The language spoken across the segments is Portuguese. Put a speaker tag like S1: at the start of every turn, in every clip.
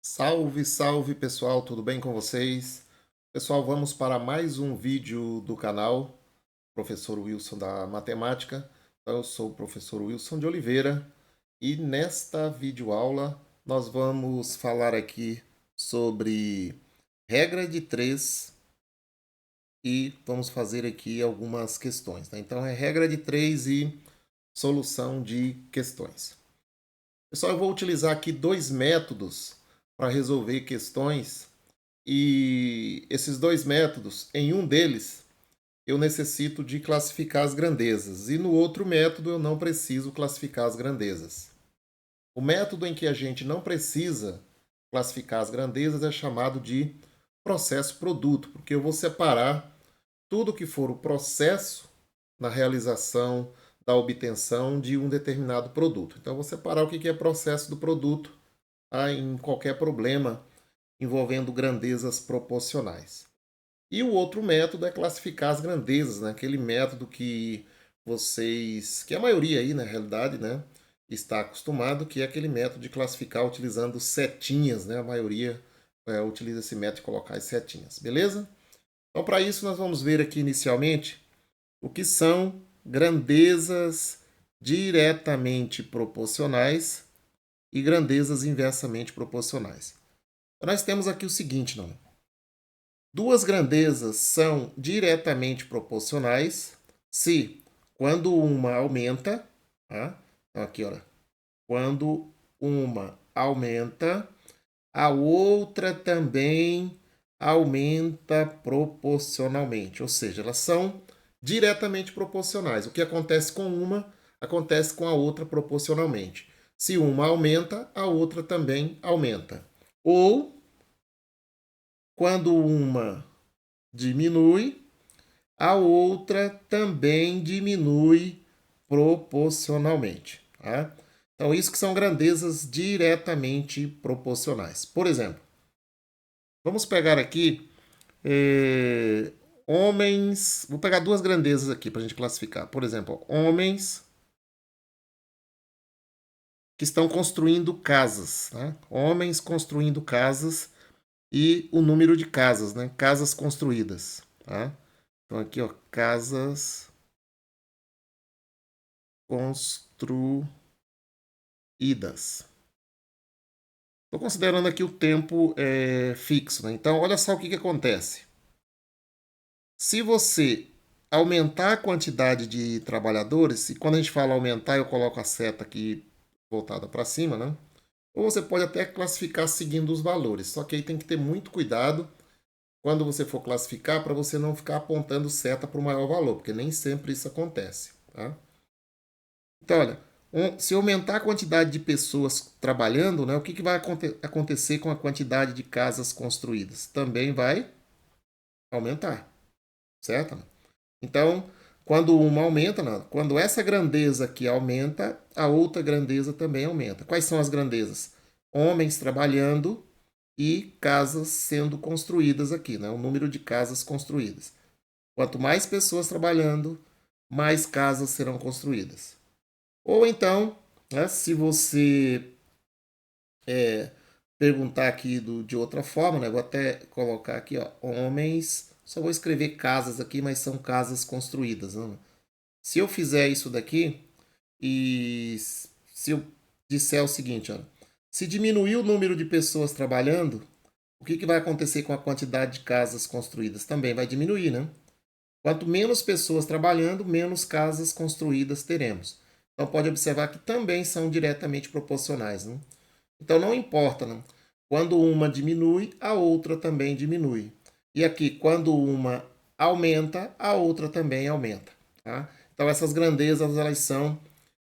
S1: Salve, salve pessoal, tudo bem com vocês? Pessoal, vamos para mais um vídeo do canal Professor Wilson da Matemática. Então, eu sou o professor Wilson de Oliveira e nesta videoaula nós vamos falar aqui sobre regra de três e vamos fazer aqui algumas questões, tá? Então, é regra de três e solução de questões. Pessoal, eu vou utilizar aqui dois métodos para resolver questões. E esses dois métodos, em um deles, eu necessito de classificar as grandezas, e no outro método eu não preciso classificar as grandezas. O método em que a gente não precisa classificar as grandezas é chamado de processo produto, porque eu vou separar tudo que for o processo na realização da obtenção de um determinado produto. Então, eu vou separar o que é processo do produto em qualquer problema envolvendo grandezas proporcionais. E o outro método é classificar as grandezas, né? Aquele método que que a maioria aí, na realidade, né, está acostumado, que é aquele método de classificar utilizando setinhas, né? A maioria utiliza esse método de colocar as setinhas, beleza? Então, para isso, nós vamos ver aqui inicialmente o que são grandezas diretamente proporcionais e grandezas inversamente proporcionais. Então, nós temos aqui o seguinte, não? Duas grandezas são diretamente proporcionais se, quando uma aumenta, tá? Então aqui, olha, quando uma aumenta, a outra também aumenta proporcionalmente, ou seja, elas são diretamente proporcionais. O que acontece com uma, acontece com a outra proporcionalmente. Se uma aumenta, a outra também aumenta. Ou, quando uma diminui, a outra também diminui proporcionalmente. Tá? Então, isso que são grandezas diretamente proporcionais. Por exemplo, vamos pegar aqui homens. Vou pegar duas grandezas aqui para a gente classificar. Por exemplo, homens que estão construindo casas. Tá? Homens construindo casas e o número de casas, né? Casas construídas. Tá? Então, aqui, ó, casas construídas. Estou considerando aqui o tempo fixo, né? Então, olha só o que acontece. Se você aumentar a quantidade de trabalhadores, e quando a gente fala aumentar, eu coloco a seta aqui voltada para cima, né? Ou você pode até classificar seguindo os valores. Só que aí tem que ter muito cuidado quando você for classificar para você não ficar apontando seta para o maior valor, porque nem sempre isso acontece, tá? Então, olha, se aumentar a quantidade de pessoas trabalhando, né, o que vai acontecer com a quantidade de casas construídas? Também vai aumentar, certo? Então, quando uma aumenta, né, quando essa grandeza aqui aumenta, a outra grandeza também aumenta. Quais são as grandezas? Homens trabalhando e casas sendo construídas aqui, né, o número de casas construídas. Quanto mais pessoas trabalhando, mais casas serão construídas. Ou então, né, se você perguntar aqui de outra forma, né, vou até colocar aqui, ó, homens, só vou escrever casas aqui, mas são casas construídas. Né? Se eu fizer isso daqui e se eu disser o seguinte, ó, se diminuir o número de pessoas trabalhando, o que vai acontecer com a quantidade de casas construídas? Também vai diminuir, né? Quanto menos pessoas trabalhando, menos casas construídas teremos. Então pode observar que também são diretamente proporcionais. Né? Então não importa, né? Quando uma diminui, a outra também diminui. E aqui, quando uma aumenta, a outra também aumenta. Tá? Então essas grandezas elas são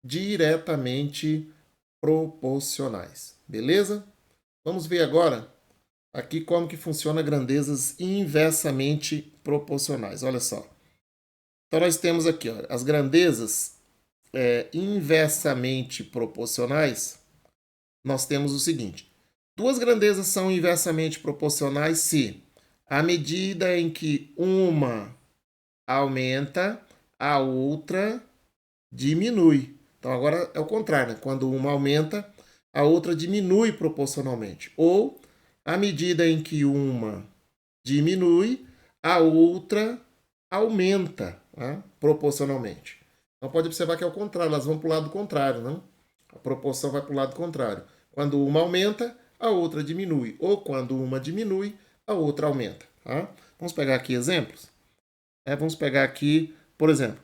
S1: diretamente proporcionais. Beleza? Vamos ver agora aqui como que funciona grandezas inversamente proporcionais. Olha só. Então nós temos aqui ó, as grandezas inversamente proporcionais. Nós temos o seguinte: duas grandezas são inversamente proporcionais se, à medida em que uma aumenta, a outra diminui. Então agora é o contrário, né? Quando uma aumenta, a outra diminui proporcionalmente. Ou, à medida em que uma diminui, a outra aumenta, né, proporcionalmente. Então pode observar que é o contrário, elas vão para o lado contrário, não? A proporção vai para o lado contrário. Quando uma aumenta, a outra diminui. Ou quando uma diminui, a outra aumenta. Tá? Vamos pegar aqui exemplos? Vamos pegar aqui, por exemplo,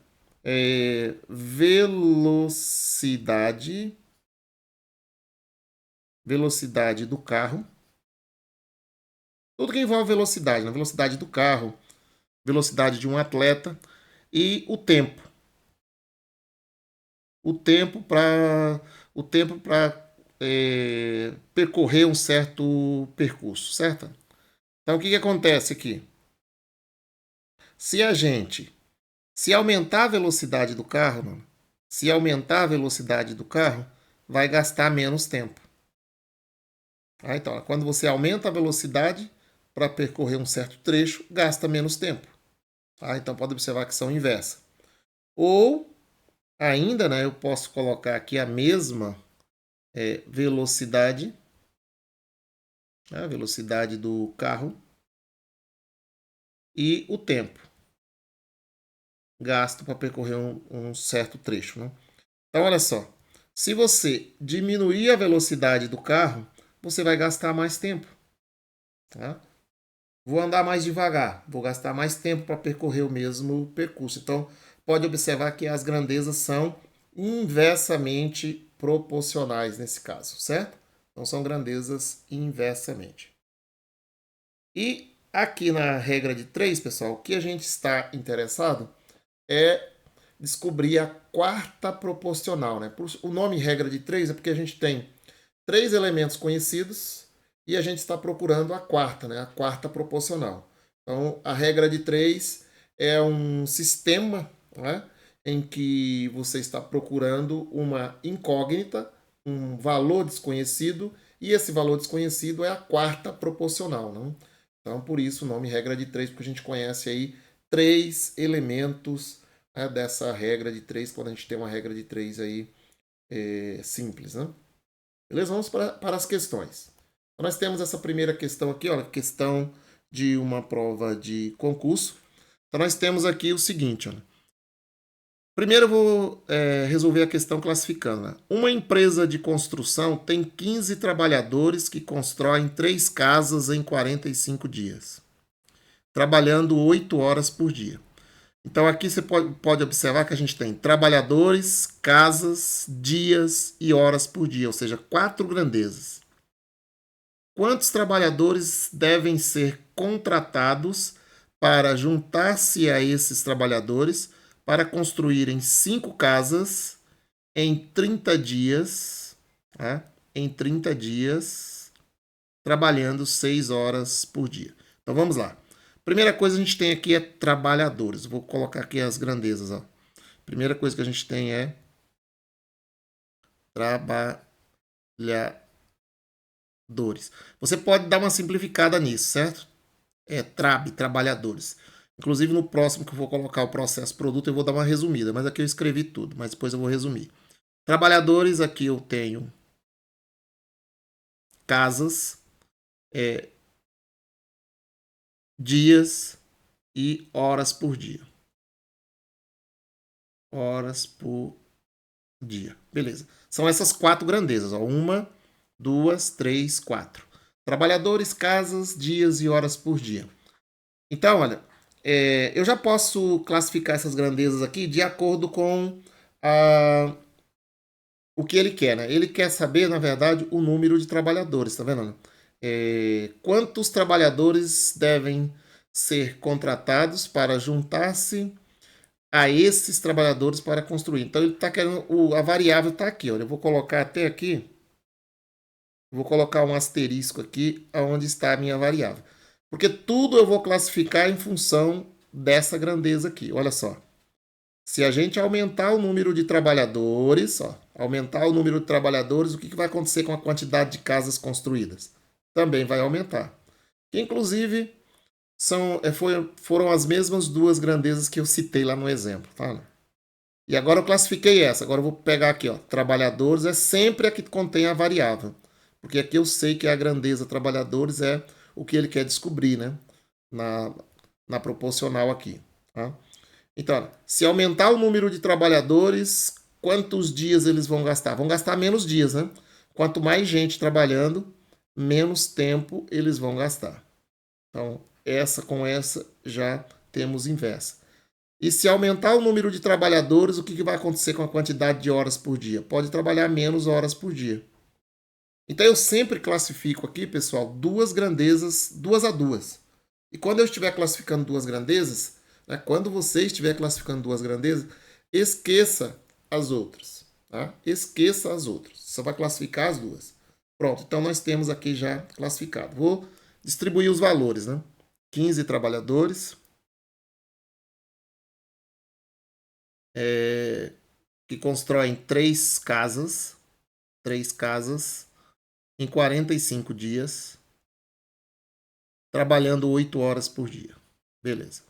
S1: velocidade do carro. Tudo que envolve velocidade, né? Velocidade do carro, velocidade de um atleta e o tempo. O tempo para percorrer um certo percurso, certo? Então, o que acontece aqui? Se a gente, se aumentar a velocidade do carro, mano, se aumentar a velocidade do carro, vai gastar menos tempo. Então, quando você aumenta a velocidade para percorrer um certo trecho, gasta menos tempo. Então, pode observar que são inversas. Ou, ainda, né, eu posso colocar aqui a mesma velocidade, a velocidade do carro e o tempo gasto para percorrer um certo trecho. Né? Então, olha só. Se você diminuir a velocidade do carro, você vai gastar mais tempo. Tá? Vou andar mais devagar, vou gastar mais tempo para percorrer o mesmo percurso. Então, pode observar que as grandezas são inversamente proporcionais nesse caso, certo? Então, são grandezas inversamente. E aqui na regra de 3, pessoal, o que a gente está interessado é descobrir a quarta proporcional. Né? O nome regra de 3 é porque a gente tem 3 elementos conhecidos e a gente está procurando a quarta, né? A quarta proporcional. Então, a regra de 3 é um sistema, né, em que você está procurando uma incógnita, um valor desconhecido, e esse valor desconhecido é a quarta proporcional. Né? Então, por isso o nome regra de 3, porque a gente conhece aí 3 elementos, né, dessa regra de 3, quando a gente tem uma regra de 3 aí simples. Né? Beleza? Vamos para as questões. Então, nós temos essa primeira questão aqui, ó, questão de uma prova de concurso. Então, nós temos aqui o seguinte. Ó. Primeiro eu vou resolver a questão classificando. Né? Uma empresa de construção tem 15 trabalhadores que constroem 3 casas em 45 dias, trabalhando 8 horas por dia. Então, aqui você pode observar que a gente tem trabalhadores, casas, dias e horas por dia, ou seja, 4 grandezas. Quantos trabalhadores devem ser contratados para juntar-se a esses trabalhadores para construírem 5 casas em 30 dias, tá? Em 30 dias, trabalhando 6 horas por dia. Então, vamos lá. Primeira coisa que a gente tem aqui é trabalhadores. Vou colocar aqui as grandezas. Ó. Primeira coisa que a gente tem é trabalhadores. Você pode dar uma simplificada nisso, certo? Trabalhadores. Inclusive no próximo que eu vou colocar o processo produto eu vou dar uma resumida, mas aqui eu escrevi tudo, mas depois eu vou resumir. Trabalhadores, aqui eu tenho casas, dias e horas por dia. Horas por dia. Beleza. São essas 4 grandezas. Ó. 1, 2, 3, 4. Trabalhadores, casas, dias e horas por dia. Então, olha, eu já posso classificar essas grandezas aqui de acordo com o que ele quer. Né? Ele quer saber, na verdade, o número de trabalhadores. Tá vendo? Quantos trabalhadores devem ser contratados para juntar-se a esses trabalhadores para construir. Então, ele está querendo. A variável está aqui. Olha, eu vou colocar até aqui. Vou colocar um asterisco aqui onde está a minha variável. Porque tudo eu vou classificar em função dessa grandeza aqui. Olha só. Se a gente aumentar o número de trabalhadores, aumentar o número de trabalhadores, o que vai acontecer com a quantidade de casas construídas? Também vai aumentar. Que, inclusive, foram as mesmas 2 grandezas que eu citei lá no exemplo. Tá? E agora eu classifiquei essa. Agora eu vou pegar aqui, ó, trabalhadores é sempre a que contém a variável. Porque aqui eu sei que a grandeza trabalhadores é o que ele quer descobrir, né? Na proporcional aqui. Tá? Então, se aumentar o número de trabalhadores, quantos dias eles vão gastar? Vão gastar menos dias, né? Quanto mais gente trabalhando, menos tempo eles vão gastar. Então, essa com essa já temos inversa. E se aumentar o número de trabalhadores, o que vai acontecer com a quantidade de horas por dia? Pode trabalhar menos horas por dia. Então eu sempre classifico aqui, pessoal, duas grandezas, 2 a 2. E quando eu estiver classificando duas grandezas, né, quando você estiver classificando duas grandezas, esqueça as outras. Tá? Esqueça as outras. Só vai classificar as duas. Pronto, então nós temos aqui já classificado. Vou distribuir os valores, né? 15 trabalhadores. Que constroem 3 casas em 45 dias, trabalhando 8 horas por dia. Beleza.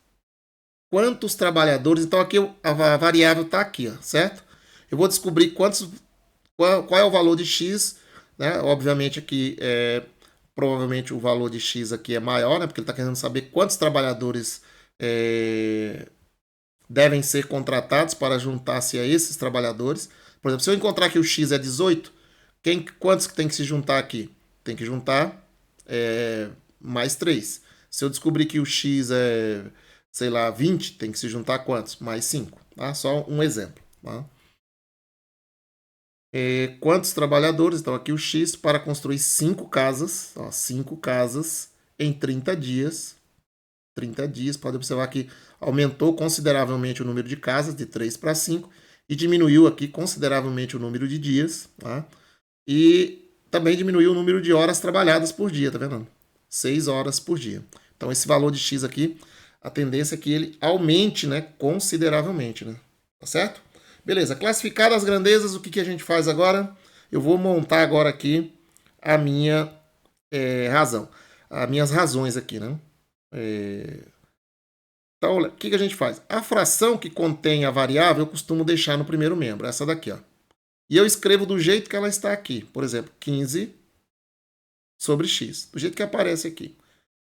S1: Quantos trabalhadores? Então aqui a variável está aqui, ó, certo? Eu vou descobrir qual é o valor de x, né? Obviamente aqui provavelmente o valor de x aqui é maior, né? Porque ele está querendo saber quantos trabalhadores devem ser contratados para juntar-se a esses trabalhadores. Por exemplo, se eu encontrar que o x é 18, quantos que tem que se juntar aqui? Tem que juntar mais 3. Se eu descobrir que o x é, sei lá, 20, tem que se juntar quantos? Mais 5. Tá? Só um exemplo. Tá? Quantos trabalhadores? Então aqui o x para construir 5 casas. 5 casas em 30 dias. 30 dias, pode observar que aumentou consideravelmente o número de casas, de 3 para 5, e diminuiu aqui consideravelmente o número de dias, tá? E também diminuiu o número de horas trabalhadas por dia, tá vendo? 6 horas por dia. Então esse valor de x aqui, a tendência é que ele aumente, né, consideravelmente, né? Tá certo? Beleza, classificadas as grandezas, o que a gente faz agora? Eu vou montar agora aqui a minha razão, as minhas razões aqui, né? Então, o que a gente faz? A fração que contém a variável eu costumo deixar no primeiro membro, essa daqui, ó. E eu escrevo do jeito que ela está aqui. Por exemplo, 15 sobre x, do jeito que aparece aqui.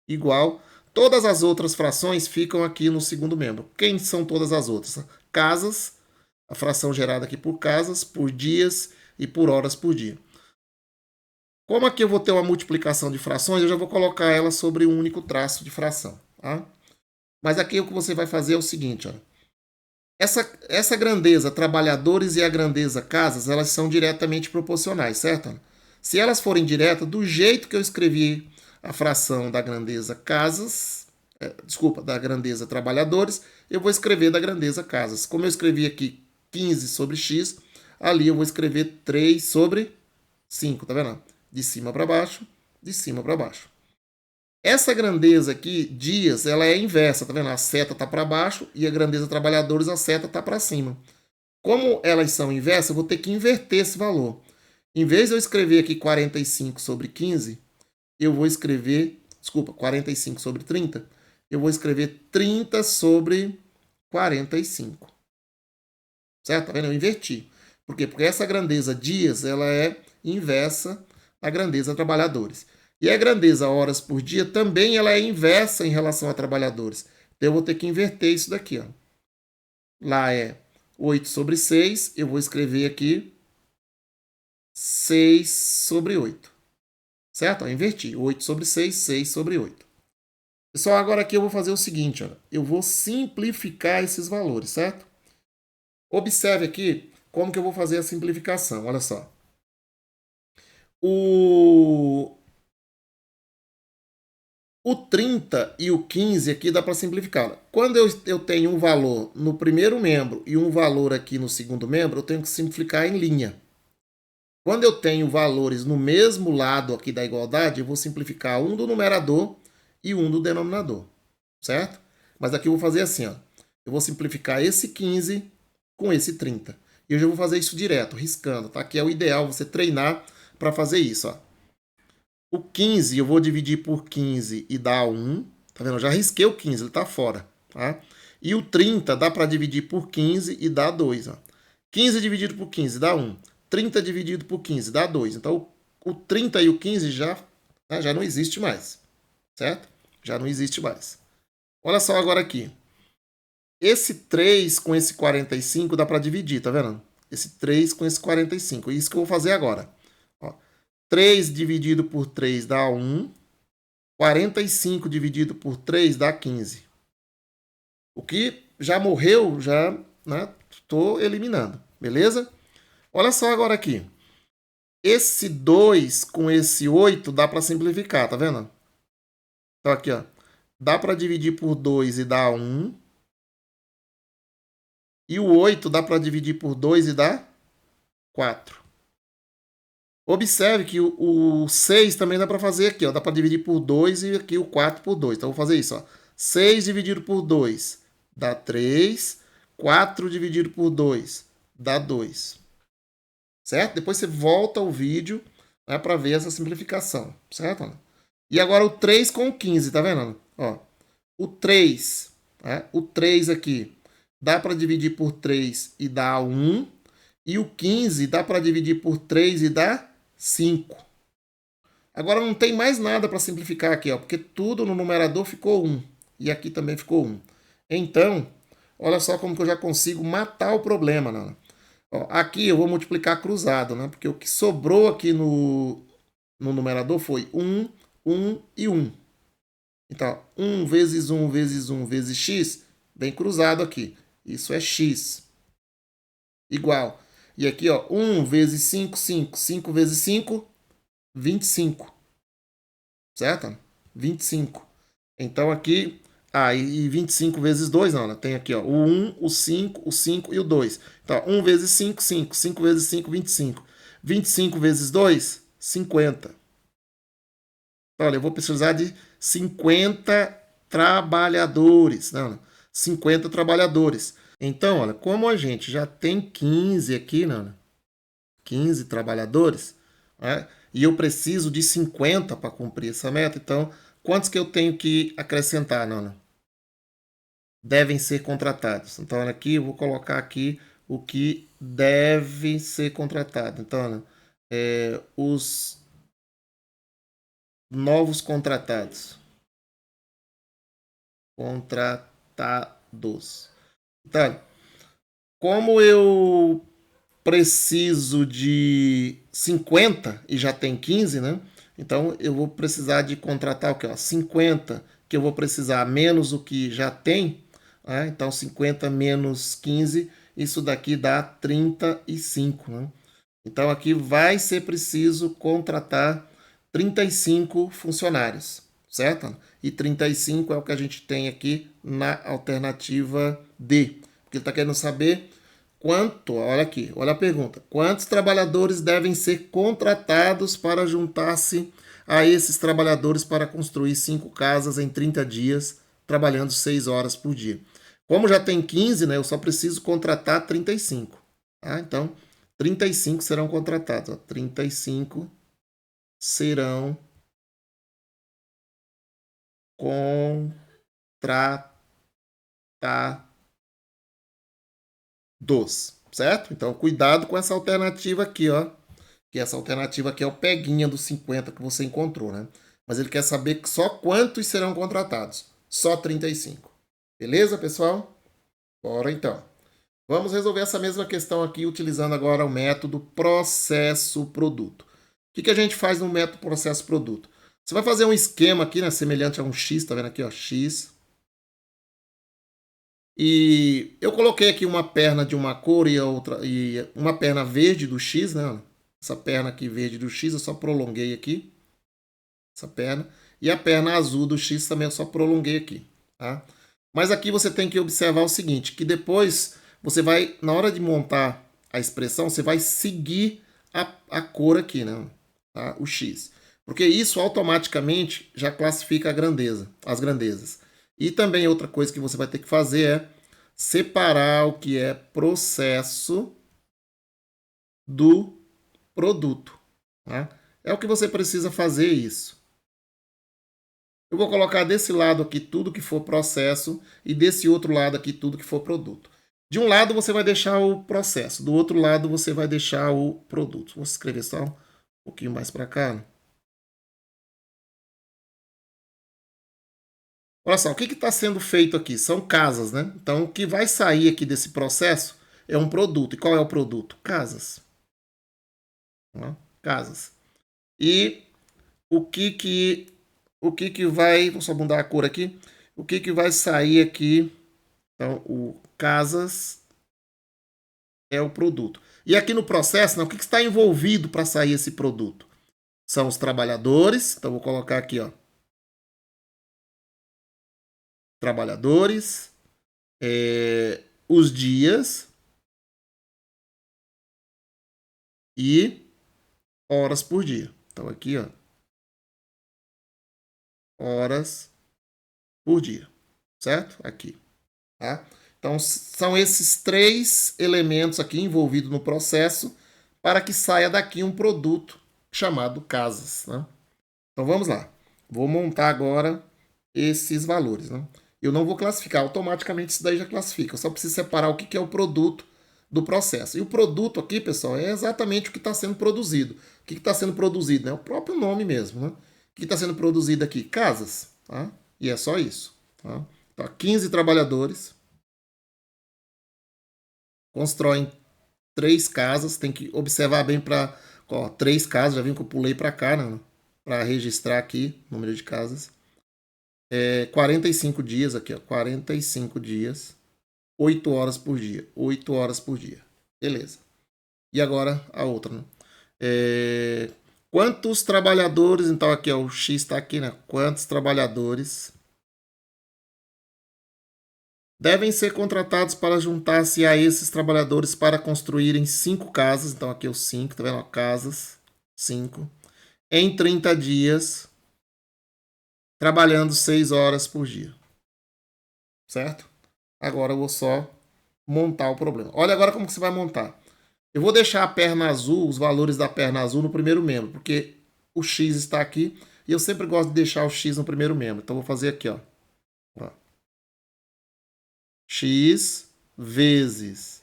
S1: Igual, todas as outras frações ficam aqui no segundo membro. Quem são todas as outras? Casas, a fração gerada aqui por casas, por dias e por horas por dia. Como aqui eu vou ter uma multiplicação de frações, eu já vou colocar ela sobre um único traço de fração. Tá? Mas aqui o que você vai fazer é o seguinte, ó. Essa grandeza trabalhadores e a grandeza casas, elas são diretamente proporcionais, certo? Se elas forem diretas, do jeito que eu escrevi a fração da grandeza casas, da grandeza trabalhadores, eu vou escrever da grandeza casas. Como eu escrevi aqui 15 sobre x, ali eu vou escrever 3 sobre 5, tá vendo? De cima para baixo, de cima para baixo. Essa grandeza aqui, dias, ela é inversa, tá vendo? A seta está para baixo e a grandeza trabalhadores, a seta está para cima. Como elas são inversas, eu vou ter que inverter esse valor. Em vez de eu escrever aqui 45 sobre 15, eu vou escrever, 45 sobre 30, eu vou escrever 30 sobre 45. Certo? Tá vendo? Eu inverti. Por quê? Porque essa grandeza dias, ela é inversa à grandeza trabalhadores. E a grandeza horas por dia também ela é inversa em relação a trabalhadores. Então eu vou ter que inverter isso daqui. Ó. Lá é 8 sobre 6, eu vou escrever aqui 6 sobre 8. Certo? Eu inverti. 8 sobre 6, 6 sobre 8. Pessoal, agora aqui eu vou fazer o seguinte. Ó. Eu vou simplificar esses valores, certo? Observe aqui como que eu vou fazer a simplificação. Olha só. O 30 e o 15 aqui dá para simplificar. Quando eu tenho um valor no primeiro membro e um valor aqui no segundo membro, eu tenho que simplificar em linha. Quando eu tenho valores no mesmo lado aqui da igualdade, eu vou simplificar um do numerador e um do denominador. Certo? Mas aqui eu vou fazer assim, ó. Eu vou simplificar esse 15 com esse 30. E eu já vou fazer isso direto, riscando, tá? Que é o ideal você treinar para fazer isso, ó. O 15 eu vou dividir por 15 e dá 1. Tá vendo? Eu já risquei o 15, ele está fora. Tá? E o 30 dá para dividir por 15 e dá 2. Ó. 15 dividido por 15 dá 1. 30 dividido por 15 dá 2. Então, o 30 e o 15 já não existe mais, certo? Já não existe mais. Olha só agora aqui. Esse 3 com esse 45 dá para dividir, tá vendo? Esse 3 com esse 45. Isso que eu vou fazer agora. Ó, 3 dividido por 3 dá 1. 45 dividido por 3 dá 15. O que já morreu, já estou eliminando. Beleza? Olha só agora aqui. Esse 2 com esse 8 dá para simplificar, tá vendo? Então aqui, ó. Dá para dividir por 2 e dá 1. E o 8 dá para dividir por 2 e dá 4. Observe que o 6 também dá para fazer aqui, ó. Dá para dividir por 2 e aqui o 4 por 2. Então, eu vou fazer isso, ó. 6 dividido por 2 dá 3. 4 dividido por 2 dá 2. Certo? Depois você volta ao vídeo, né, para ver essa simplificação. Certo? E agora o 3 com o 15, tá vendo? Ó, o 3, né, o 3 aqui, dá para dividir por 3 e dá 1. E o 15 dá para dividir por 3 e dá 5. Agora não tem mais nada para simplificar aqui, ó, porque tudo no numerador ficou 1. E aqui também ficou 1. Então, olha só como que eu já consigo matar o problema, Nana. Ó, aqui eu vou multiplicar cruzado, né? Porque o que sobrou aqui no numerador foi 1, 1 e 1. Então, 1 vezes 1 vezes 1 vezes x, vem cruzado aqui. Isso é x. Igual. E aqui, ó, 1 vezes 5, 5. 5 vezes 5, 25. Certo? 25. Então, aqui... Ah, e 25 vezes 2, não, né? Tem aqui, ó, o 1, o 5 e o 2. Então, 1 vezes 5, 5. 5 vezes 5, 25. 25 vezes 2, 50. Olha, eu vou precisar de 50 trabalhadores. Não, 50 trabalhadores. Então, olha, como a gente já tem 15 aqui, não, 15 trabalhadores, né? E eu preciso de 50 para cumprir essa meta, então, quantos que eu tenho que acrescentar, Nana? Devem ser contratados. Então, olha aqui, eu vou colocar aqui o que deve ser contratado. Então, olha, os novos contratados. Contratados. Então, como eu preciso de 50 e já tem 15, né? Então, eu vou precisar de contratar o que? 50, que eu vou precisar menos o que já tem. Né? Então, 50 menos 15, isso daqui dá 35. Né? Então, aqui vai ser preciso contratar 35 funcionários, certo? E 35 é o que a gente tem aqui na alternativa D. Porque ele está querendo saber quanto, olha aqui, olha a pergunta. Quantos trabalhadores devem ser contratados para juntar-se a esses trabalhadores para construir 5 casas em 30 dias, trabalhando 6 horas por dia? Como já tem 15, né, eu só preciso contratar 35. Tá? Então, 35 serão contratados. Ó. 35 serão contratados, certo? Então, cuidado com essa alternativa aqui, ó. Que essa alternativa aqui é o peguinha dos 50 que você encontrou, né? Mas ele quer saber só quantos serão contratados. Só 35. Beleza, pessoal? Bora então. Vamos resolver essa mesma questão aqui utilizando agora o método processo-produto. O que a gente faz no método processo-produto? Você vai fazer um esquema aqui, né, semelhante a um X, tá vendo aqui, ó, X. E eu coloquei aqui uma perna de uma cor e outra e uma perna verde do X, né? Essa perna aqui verde do X eu só prolonguei aqui, essa perna, e a perna azul do X também eu só prolonguei aqui, tá? Mas aqui você tem que observar o seguinte, que depois você vai, na hora de montar a expressão, você vai seguir a cor aqui, né? Tá? O X. Porque isso automaticamente já classifica a grandeza, as grandezas. E também outra coisa que você vai ter que fazer é separar o que é processo do produto. Tá? É o que você precisa fazer isso. Eu vou colocar desse lado aqui tudo que for processo e desse outro lado aqui tudo que for produto. De um lado você vai deixar o processo, do outro lado você vai deixar o produto. Vou escrever só um pouquinho mais para cá. Né? Olha só, o que está sendo feito aqui? São casas, né? Então, o que vai sair aqui desse processo é um produto. E qual é o produto? Casas. Né? Casas. E o que que vai, vou só mudar a cor aqui. O que que vai sair aqui? Então, o casas é o produto. E aqui no processo, né, o que que está envolvido para sair esse produto? São os trabalhadores. Então, vou colocar aqui, ó, trabalhadores, os dias e horas por dia. Então, aqui, ó, horas por dia, certo? Aqui, tá? Então, são esses três elementos aqui envolvidos no processo para que saia daqui um produto chamado casas, né? Então, vamos lá. Vou montar agora esses valores, né? Eu não vou classificar, automaticamente isso daí já classifica. Eu só preciso separar o que é o produto do processo. E o produto aqui, pessoal, é exatamente o que está sendo produzido. O que está sendo produzido? É o próprio nome mesmo, né? O que está sendo produzido aqui? Casas, tá? E é só isso, tá? Então, 15 trabalhadores constroem três casas. Tem que observar bem para... três casas, já viu que eu pulei para cá, né? Para registrar aqui o número de casas. 45 dias aqui, ó. 45 dias. 8 horas por dia. 8 horas por dia. Beleza. E agora a outra, né? Quantos trabalhadores, então aqui ó, o X está aqui, né? Quantos trabalhadores devem ser contratados para juntar-se a esses trabalhadores para construírem 5 casas? Então aqui os 5, tá vendo? Casas, 5. Em 30 dias, trabalhando 6 horas por dia. Certo? Agora eu vou só montar o problema. Olha agora como que você vai montar. Eu vou deixar a perna azul, os valores da perna azul no primeiro membro, porque o X está aqui e eu sempre gosto de deixar o X no primeiro membro. Então, vou fazer aqui, ó. X vezes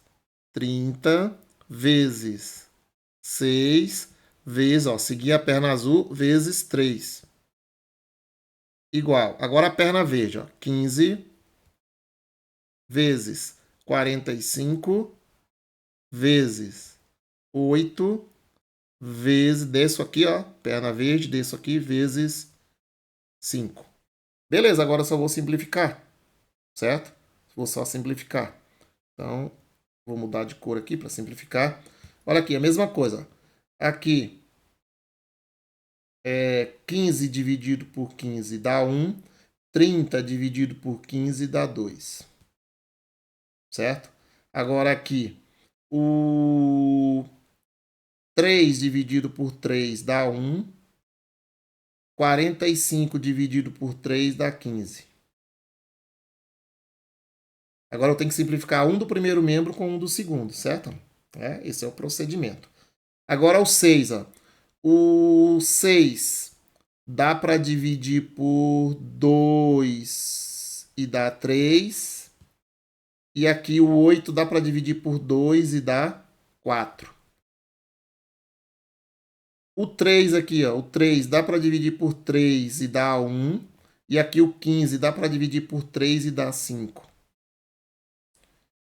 S1: 30 vezes 6 vezes, ó, seguir a perna azul, vezes 3. Igual. Agora a perna verde, ó. 15 vezes 45 vezes 8 vezes, desço aqui, ó, perna verde, desço aqui, vezes 5. Beleza, agora eu só vou simplificar, certo? Vou só simplificar. Então, vou mudar de cor aqui para simplificar. Olha aqui, a mesma coisa. Aqui, 15 dividido por 15 dá 1. 30 dividido por 15 dá 2. Certo? Agora aqui, o 3 dividido por 3 dá 1. 45 dividido por 3 dá 15. Agora eu tenho que simplificar um do primeiro membro com um do segundo, certo? Esse é o procedimento. Agora o 6. Ó. O 6 dá para dividir por 2 e dá 3. E aqui o 8 dá para dividir por 2 e dá 4. O 3 aqui, ó, o 3 dá para dividir por 3 e dá 1. E aqui o 15 dá para dividir por 3 e dá 5.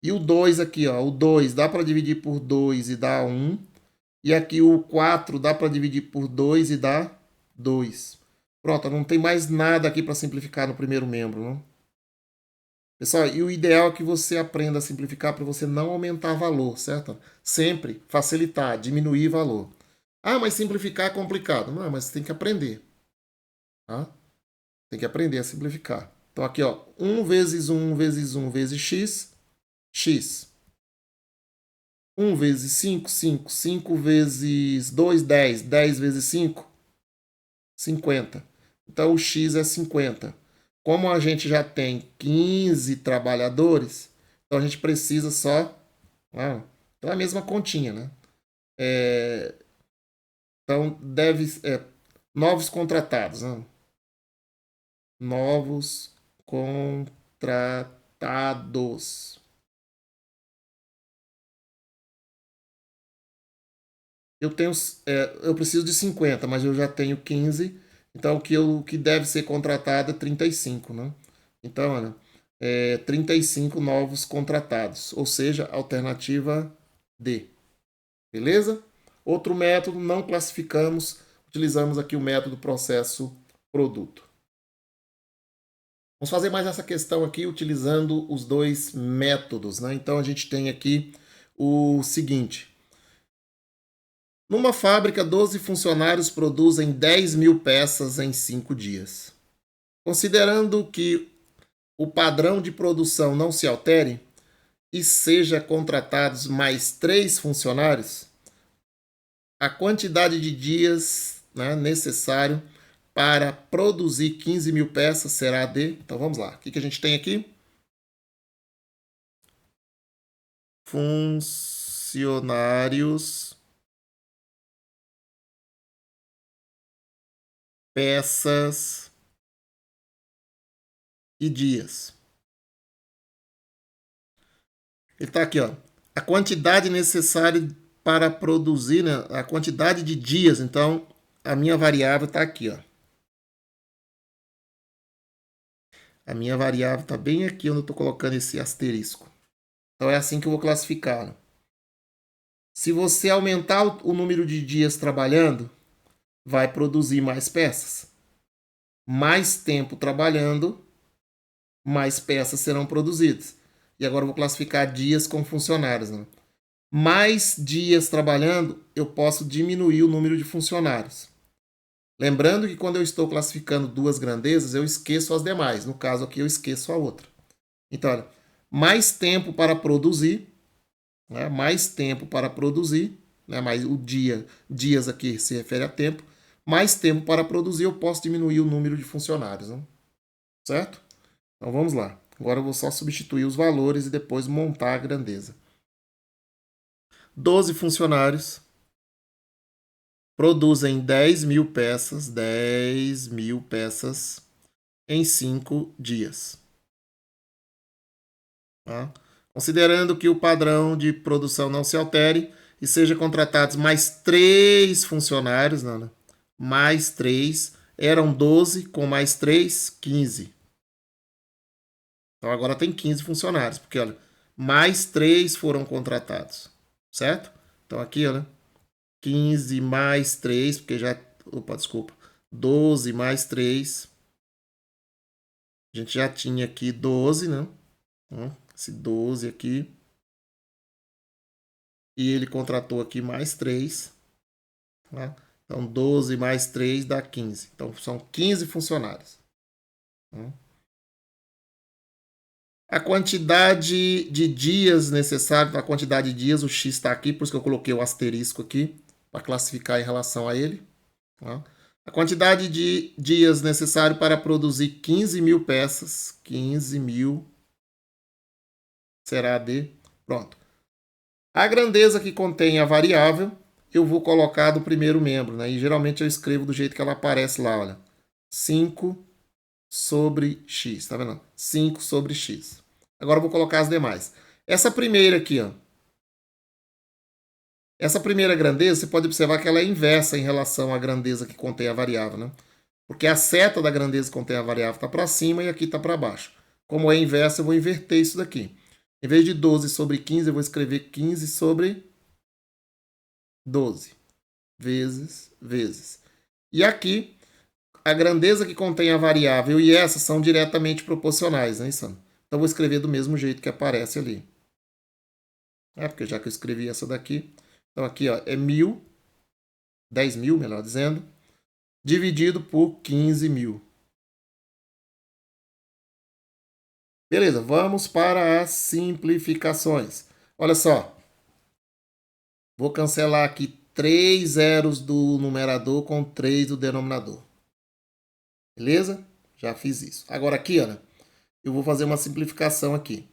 S1: E o 2 aqui, ó, o 2 dá para dividir por 2 e dá 1. E aqui o 4 dá para dividir por 2 e dá 2. Pronto, não tem mais nada aqui para simplificar no primeiro membro. Não? Pessoal, e o ideal é que você aprenda a simplificar para você não aumentar valor, certo? Sempre facilitar, diminuir valor. Ah, mas simplificar é complicado. Não, mas você tem que aprender. Tá? Tem que aprender a simplificar. Então aqui, ó, 1 vezes 1 vezes 1 vezes x, x. 1 vezes 5, 5. 5 vezes 2, 10. 10 vezes 5, 50. Então, o X é 50. Como a gente já tem 15 trabalhadores, então a gente precisa só... então, é a mesma continha, né? Então, novos contratados. Né? Novos contratados. eu preciso de 50, mas eu já tenho 15, então o que deve ser contratado é 35, né? Então, olha, 35 novos contratados, ou seja, alternativa D. Beleza? Outro método, não classificamos, utilizamos aqui o método processo produto. Vamos fazer mais essa questão aqui utilizando os dois métodos, né? Então a gente tem aqui o seguinte: numa fábrica, 12 funcionários produzem 10.000 peças em 5 dias. Considerando que o padrão de produção não se altere e seja contratados mais 3 funcionários, a quantidade de dias, né, necessário para produzir 15.000 peças será de... Então vamos lá. O que a gente tem aqui? Funcionários, peças e dias. Ele está aqui, ó. A quantidade necessária para produzir, né, a quantidade de dias. Então, a minha variável está aqui, ó. A minha variável está bem aqui onde eu estou colocando esse asterisco. Então, é assim que eu vou classificar, né? Se você aumentar o número de dias trabalhando, vai produzir mais peças. Mais tempo trabalhando, mais peças serão produzidas. E agora eu vou classificar dias com funcionários, né? Mais dias trabalhando, eu posso diminuir o número de funcionários. Lembrando que quando eu estou classificando duas grandezas, eu esqueço as demais. No caso aqui, eu esqueço a outra. Então, olha, mais tempo para produzir, né? Mais tempo para produzir, né? Mais o dias aqui se refere a tempo. Mais tempo para produzir, eu posso diminuir o número de funcionários, né? Certo? Então vamos lá. Agora eu vou só substituir os valores e depois montar a grandeza. 12 funcionários produzem 10.000 peças, 10.000 peças em 5 dias. Tá? Considerando que o padrão de produção não se altere e seja contratados mais 3 funcionários, não, né? Mais 3, eram 12, com mais 3, 15. Então agora tem 15 funcionários, porque olha, mais 3 foram contratados, certo? Então aqui, olha, 15 mais 3, porque já... Opa, desculpa. 12 mais 3. A gente já tinha aqui 12, né? Esse 12 aqui. E ele contratou aqui mais 3. Tá? Então, 12 mais 3 dá 15. Então, são 15 funcionários. A quantidade de dias necessário, a quantidade de dias, o X está aqui, por isso que eu coloquei o asterisco aqui, para classificar em relação a ele. Tá? A quantidade de dias necessário para produzir 15.000 peças, 15.000 será de... Pronto. A grandeza que contém a variável, eu vou colocar do primeiro membro, né? E geralmente eu escrevo do jeito que ela aparece lá, olha. 5 sobre x, tá vendo? 5 sobre x. Agora eu vou colocar as demais. Essa primeira aqui, ó. Essa primeira grandeza, você pode observar que ela é inversa em relação à grandeza que contém a variável, né? Porque a seta da grandeza que contém a variável está para cima e aqui está para baixo. Como é inversa, eu vou inverter isso daqui. Em vez de 12 sobre 15, eu vou escrever 15 sobre 12. Vezes. E aqui, a grandeza que contém a variável e essa são diretamente proporcionais, né, Sam? Então, vou escrever do mesmo jeito que aparece ali. Porque já que eu escrevi essa daqui. Então, aqui ó, é 1.000, 10.000, melhor dizendo, dividido por 15.000. Beleza, vamos para as simplificações. Olha só. Vou cancelar aqui 3 zeros do numerador com 3 do denominador. Beleza? Já fiz isso. Agora aqui, olha, eu vou fazer uma simplificação aqui.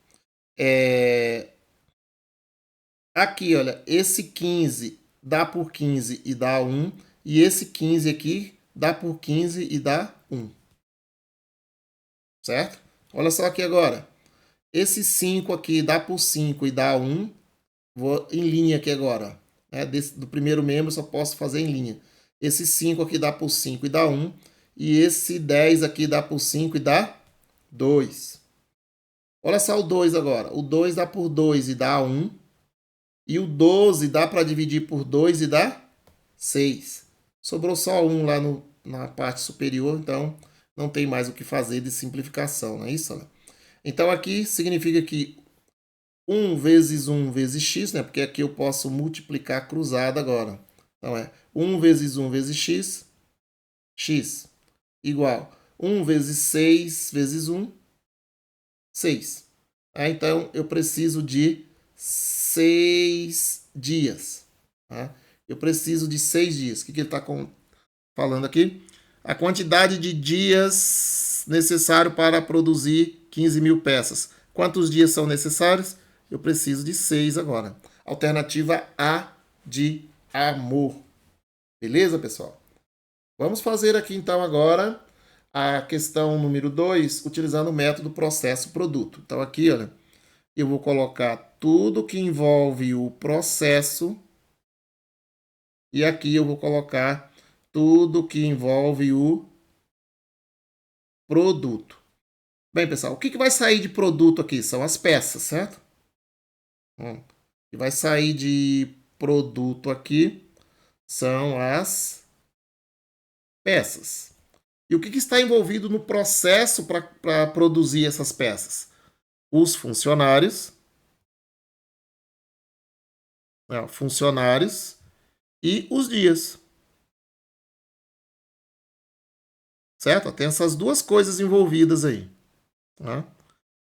S1: Aqui, olha, esse 15 dá por 15 e dá 1. E esse 15 aqui dá por 15 e dá 1. Certo? Olha só aqui agora. Esse 5 aqui dá por 5 e dá 1. Vou em linha aqui agora. né? Do primeiro membro eu só posso fazer em linha. Esse 5 aqui dá por 5 e dá 1. E esse 10 aqui dá por 5 e dá 2. Olha só o 2 agora. O 2 dá por 2 e dá 1. E o 12 dá para dividir por 2 e dá 6. Sobrou só 1 lá na parte superior, então não tem mais o que fazer de simplificação, não é isso? Né? Então aqui significa que 1 vezes 1 vezes x, né? Porque aqui eu posso multiplicar cruzado agora. Então é 1 vezes 1 vezes x, x, igual 1 vezes 6 vezes 1, 6. Então eu preciso de 6 dias. Tá? Eu preciso de 6 dias. O que ele está falando aqui? A quantidade de dias necessário para produzir 15.000 peças. Quantos dias são necessários? Eu preciso de 6 agora. Alternativa A de amor. Beleza, pessoal? Vamos fazer aqui então agora a questão número 2, utilizando o método processo-produto. Então aqui, olha, eu vou colocar tudo que envolve o processo e aqui eu vou colocar tudo que envolve o produto. Bem, pessoal, o que vai sair de produto aqui? São as peças, certo? O que vai sair de produto aqui são as peças. E o que está envolvido no processo para produzir essas peças? Os funcionários, funcionários e os dias. Certo? Tem essas duas coisas envolvidas aí. Tá?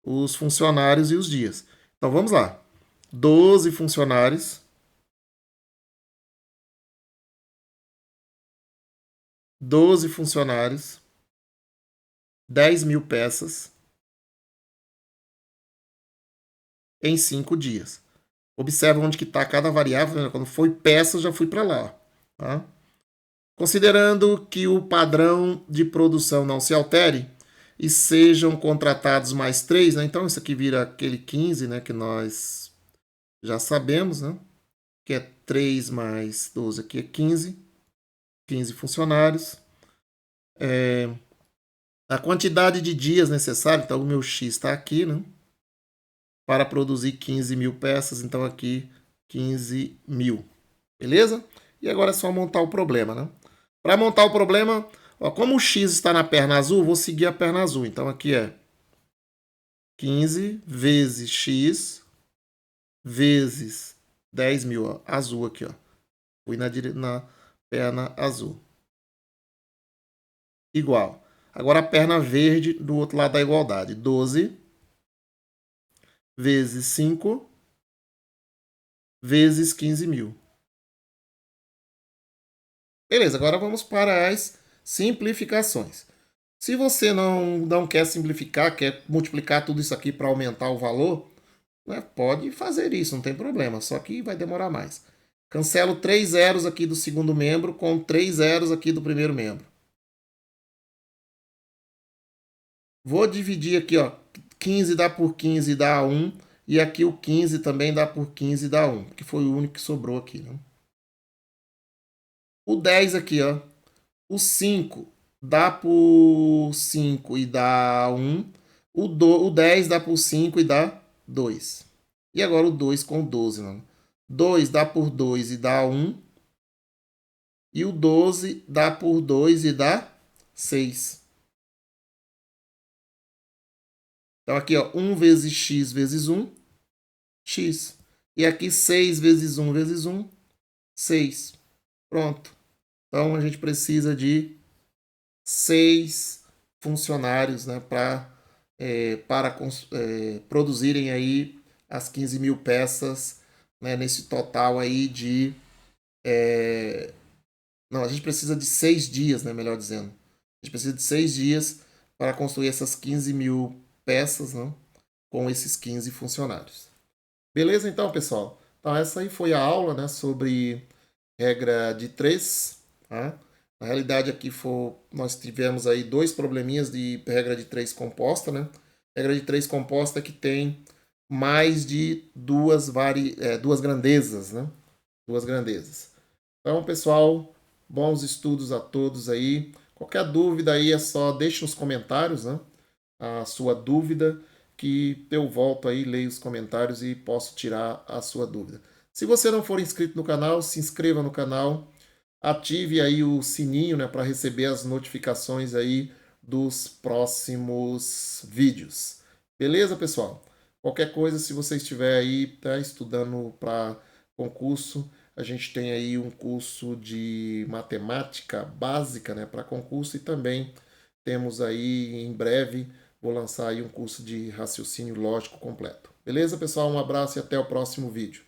S1: Os funcionários e os dias. Então vamos lá. 12 funcionários. 12 funcionários. 10.000 peças. Em 5 dias. Observa onde que está cada variável. Né? Quando foi peças, já fui para lá. Tá? Considerando que o padrão de produção não se altere e sejam contratados mais 3, né? Então isso aqui vira aquele 15, né? Que nós já sabemos, né? Que é 3 mais 12, aqui é 15. 15 funcionários. A quantidade de dias necessária, então o meu X está aqui, né? Para produzir 15.000 peças, então aqui 15.000. Beleza? E agora é só montar o problema, né? Para montar o problema, ó, como o X está na perna azul, vou seguir a perna azul. Então aqui é 15 vezes X vezes 10.000, ó, azul aqui, ó. Fui na perna azul. Igual. Agora a perna verde do outro lado da igualdade. 12 vezes 5 vezes 15.000. Beleza, agora vamos para as simplificações. Se você não quer simplificar, quer multiplicar tudo isso aqui para aumentar o valor, né, pode fazer isso, não tem problema, só que vai demorar mais. Cancelo 3 zeros aqui do segundo membro com 3 zeros aqui do primeiro membro. Vou dividir aqui, ó, 15 dá por 15 dá 1, e aqui o 15 também dá por 15 dá 1, que foi o único que sobrou aqui. Né? O 10 aqui, ó, o 5 dá por 5 e dá 1, o 10 dá por 5 e dá 2. E agora o 2 com o 12, né? 2 dá por 2 e dá 1, e o 12 dá por 2 e dá 6. Então aqui, ó, 1 vezes x vezes 1, x. E aqui 6 vezes 1 vezes 1, 6. Pronto. Então a gente precisa de 6 funcionários, né, para produzirem aí as 15.000 peças, né, nesse total aí de... Não, a gente precisa de 6 dias, né, melhor dizendo. A gente precisa de 6 dias para construir essas 15.000 peças, né, com esses 15 funcionários. Beleza, então, pessoal? Então, essa aí foi a aula, né, sobre regra de 3. Tá? Na realidade, aqui nós tivemos aí 2 probleminhas de regra de 3 composta. Né? Regra de 3 composta que tem mais de duas grandezas. Né? duas grandezas. Então, pessoal, bons estudos a todos aí. Qualquer dúvida aí é só deixe nos comentários, né? A sua dúvida, que eu volto aí, leio os comentários e posso tirar a sua dúvida. Se você não for inscrito no canal, se inscreva no canal, ative aí o sininho, né, para receber as notificações aí dos próximos vídeos. Beleza, pessoal? Qualquer coisa, se você estiver aí tá estudando para concurso, a gente tem aí um curso de matemática básica, né, para concurso, e também temos aí em breve vou lançar aí um curso de raciocínio lógico completo. Beleza, pessoal? Um abraço e até o próximo vídeo.